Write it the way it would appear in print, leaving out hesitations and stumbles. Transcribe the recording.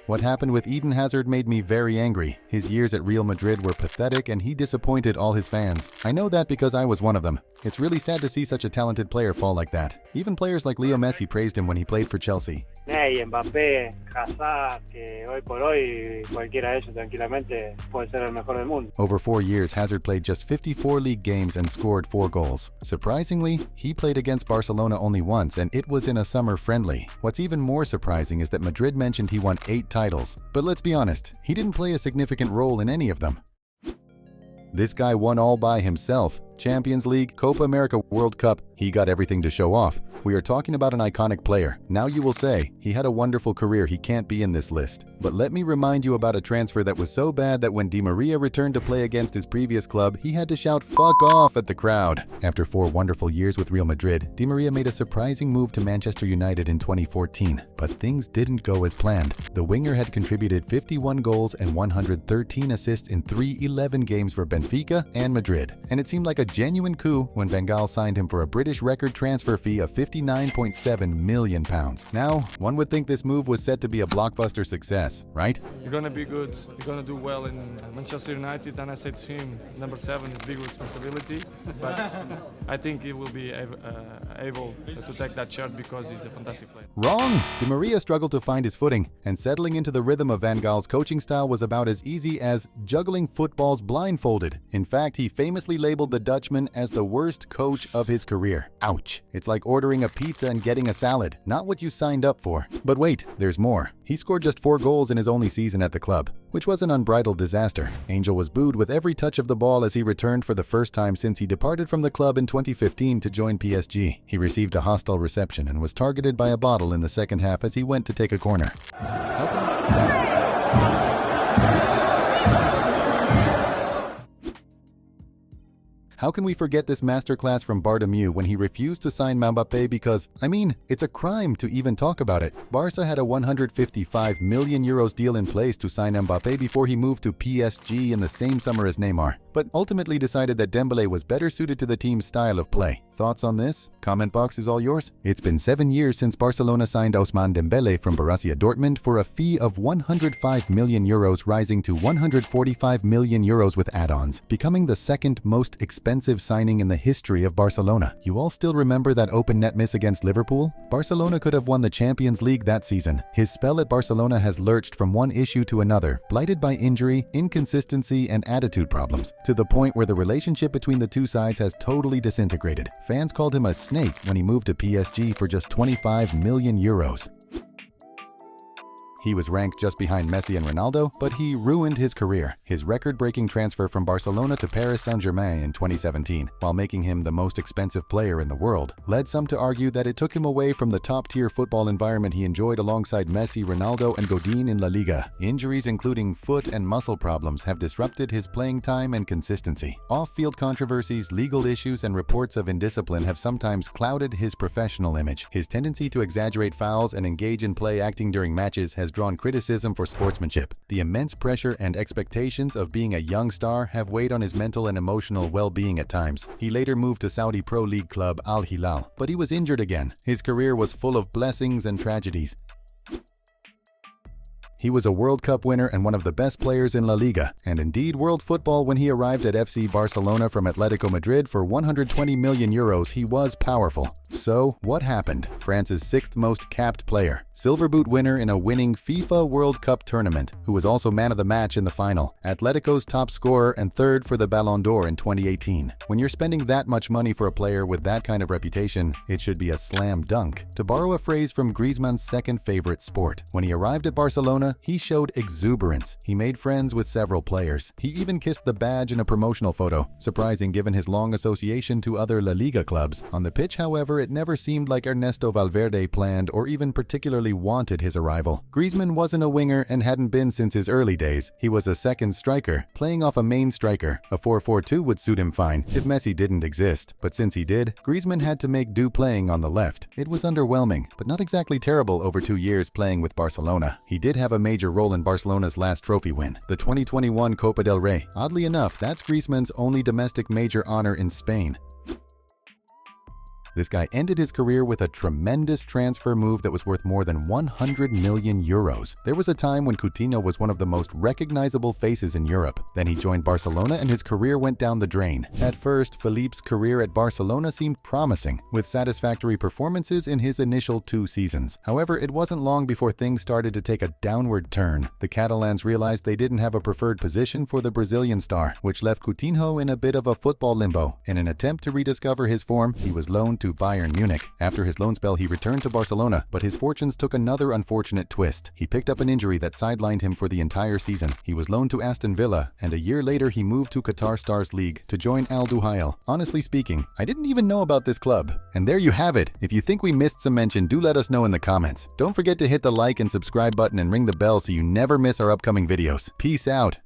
What happened with Eden Hazard made me very angry. His years at Real Madrid were pathetic and he disappointed all his fans. I know that because I was one of them. It's really sad to see such a talented player fall like that. Even players like Leo Messi praised him when he played for Chelsea. Mbappé, Hazard, que hoy por hoy cualquiera de ellos tranquilamente puede ser el mejor del mundo. Over 4 years, Hazard played just 54 league games and scored 4 goals. Surprisingly, he played against Barcelona only once, and it was in a summer friendly. What's even more surprising is that Madrid mentioned he won 8 titles. But let's be honest, he didn't play a significant role in any of them. This guy won all by himself. Champions League, Copa America, World Cup, he got everything to show off. We are talking about an iconic player. Now you will say, he had a wonderful career, he can't be in this list. But let me remind you about a transfer that was so bad that when Di Maria returned to play against his previous club, he had to shout "fuck off" at the crowd. After 4 wonderful years with Real Madrid, Di Maria made a surprising move to Manchester United in 2014. But things didn't go as planned. The winger had contributed 51 goals and 113 assists in 3-11 games for Benfica and Madrid. And it seemed like a genuine coup when Van Gaal signed him for a British record transfer fee of £59.7 million. Now, one would think this move was set to be a blockbuster success, right? You're gonna be good, you're gonna do well in Manchester United, and I said to him, number 7 is big responsibility, but I think he will be able to take that shirt because he's a fantastic player. Wrong! Di Maria struggled to find his footing, and settling into the rhythm of Van Gaal's coaching style was about as easy as juggling footballs blindfolded. In fact, he famously labeled the Dutchman as the worst coach of his career. Ouch. It's like ordering a pizza and getting a salad. Not what you signed up for. But wait, there's more. He scored just 4 goals in his only season at the club, which was an unbridled disaster. Angel was booed with every touch of the ball as he returned for the first time since he departed from the club in 2015 to join PSG. He received a hostile reception and was targeted by a bottle in the second half as he went to take a corner. How can we forget this masterclass from Bartomeu when he refused to sign Mbappé because, I mean, it's a crime to even talk about it. Barca had a €155 million deal in place to sign Mbappé before he moved to PSG in the same summer as Neymar, but ultimately decided that Dembele was better suited to the team's style of play. Thoughts on this? Comment box is all yours. It's been 7 years since Barcelona signed Ousmane Dembele from Borussia Dortmund for a fee of €105 million, rising to €145 million with add-ons, becoming the second most expensive signing in the history of Barcelona. You all still remember that open net miss against Liverpool? Barcelona could have won the Champions League that season. His spell at Barcelona has lurched from one issue to another, blighted by injury, inconsistency, and attitude problems, to the point where the relationship between the two sides has totally disintegrated. Fans called him a snake when he moved to PSG for just €25 million. He was ranked just behind Messi and Ronaldo, but he ruined his career. His record-breaking transfer from Barcelona to Paris Saint-Germain in 2017, while making him the most expensive player in the world, led some to argue that it took him away from the top-tier football environment he enjoyed alongside Messi, Ronaldo, and Godin in La Liga. Injuries including foot and muscle problems have disrupted his playing time and consistency. Off-field controversies, legal issues, and reports of indiscipline have sometimes clouded his professional image. His tendency to exaggerate fouls and engage in play acting during matches has drawn criticism for sportsmanship. The immense pressure and expectations of being a young star have weighed on his mental and emotional well-being at times. He later moved to Saudi Pro League club Al Hilal, but he was injured again. His career was full of blessings and tragedies. He was a World Cup winner and one of the best players in La Liga, and indeed world football when he arrived at FC Barcelona from Atletico Madrid for €120 million. He was powerful. So, what happened? France's 6th most capped player, silver boot winner in a winning FIFA World Cup tournament, who was also man of the match in the final, Atletico's top scorer and 3rd for the Ballon d'Or in 2018. When you're spending that much money for a player with that kind of reputation, it should be a slam dunk. To borrow a phrase from Griezmann's second favorite sport, when he arrived at Barcelona, he showed exuberance. He made friends with several players. He even kissed the badge in a promotional photo, surprising given his long association to other La Liga clubs. On the pitch, however, it never seemed like Ernesto Valverde planned or even particularly wanted his arrival. Griezmann wasn't a winger and hadn't been since his early days. He was a second striker, playing off a main striker. A 4-4-2 would suit him fine if Messi didn't exist. But since he did, Griezmann had to make do playing on the left. It was underwhelming, but not exactly terrible over 2 years playing with Barcelona. He did have a major role in Barcelona's last trophy win, the 2021 Copa del Rey. Oddly enough, that's Griezmann's only domestic major honor in Spain. This guy ended his career with a tremendous transfer move that was worth more than 100 million euros. There was a time when Coutinho was one of the most recognizable faces in Europe. Then he joined Barcelona and his career went down the drain. At first, Philippe's career at Barcelona seemed promising, with satisfactory performances in his initial 2 seasons. However, it wasn't long before things started to take a downward turn. The Catalans realized they didn't have a preferred position for the Brazilian star, which left Coutinho in a bit of a football limbo. In an attempt to rediscover his form, he was loaned to Bayern Munich. After his loan spell, he returned to Barcelona, but his fortunes took another unfortunate twist. He picked up an injury that sidelined him for the entire season. He was loaned to Aston Villa, and a year later he moved to Qatar Stars League to join Al Duhail. Honestly speaking, I didn't even know about this club. And there you have it. If you think we missed some mention, do let us know in the comments. Don't forget to hit the like and subscribe button and ring the bell so you never miss our upcoming videos. Peace out.